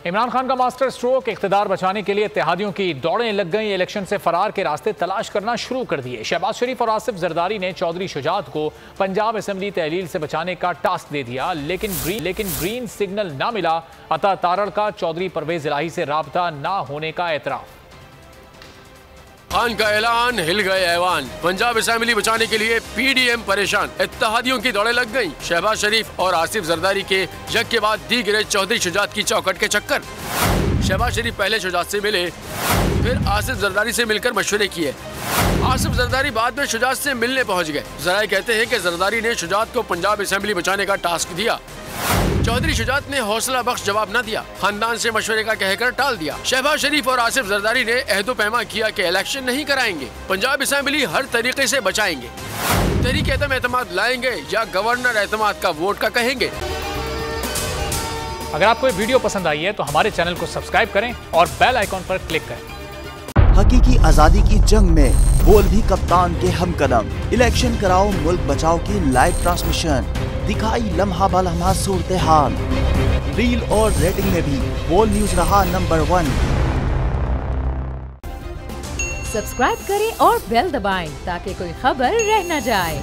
इमरान खान का master stroke, इख्तिदार बचाने के लिए इत्तेहादियों की दौड़ें लग गई। इलेक्शन से फरार के रास्ते तलाश करना शुरू कर दिए। शहबाज शरीफ और आसिफ जरदारी ने चौधरी शुजात को पंजाब असेंबली तहलील से बचाने का टास्क दे दिया, लेकिन ग्रीन सिग्नल ना मिला। अता तारड़ का चौधरी परवेज इलाही से राबता ना होने का एतराफ। खान का ऐलान, हिल गए ऐवान। पंजाब असेंबली बचाने के लिए पीडीएम परेशान, इत्तेहादियों की दौड़ें लग गईं। शहबाज शरीफ और आसिफ जरदारी के यक के बाद दी गिरे चौधरी शुजात की चौखट के चक्कर। शहबाज शरीफ पहले शुजात से मिले, फिर आसिफ जरदारी से मिलकर मशवरे किए। आसिफ जरदारी बाद में शुजात से मिलने पहुंच गए। जराये कहते हैं कि जरदारी ने शुजात को पंजाब असेंबली बचाने का टास्क दिया। चौधरी शुजात ने हौसला बख्श जवाब न दिया, खानदान से मशवरे का कहकर टाल दिया। शहबाज शरीफ और आसिफ जरदारी ने अहदो पैमा किया कि इलेक्शन नहीं कराएंगे, पंजाब असेंबली हर तरीके से बचाएंगे। तहरीक एतमाद लाएंगे या गवर्नर एतमाद का वोट का कहेंगे। अगर आपको ये वीडियो पसंद आई है तो हमारे चैनल को सब्सक्राइब करें और बेल आइकॉन पर क्लिक करें। हकीकी आजादी की जंग में बोल भी कप्तान के हम कदम। इलेक्शन कराओ, मुल्क बचाओ की लाइव ट्रांसमिशन दिखाई लम्हा ब लम्हा सूरत हाल। रील और रेटिंग में भी बोल न्यूज रहा नंबर 1। सब्सक्राइब करें और बेल दबाएं ताकि कोई खबर रह न जाए।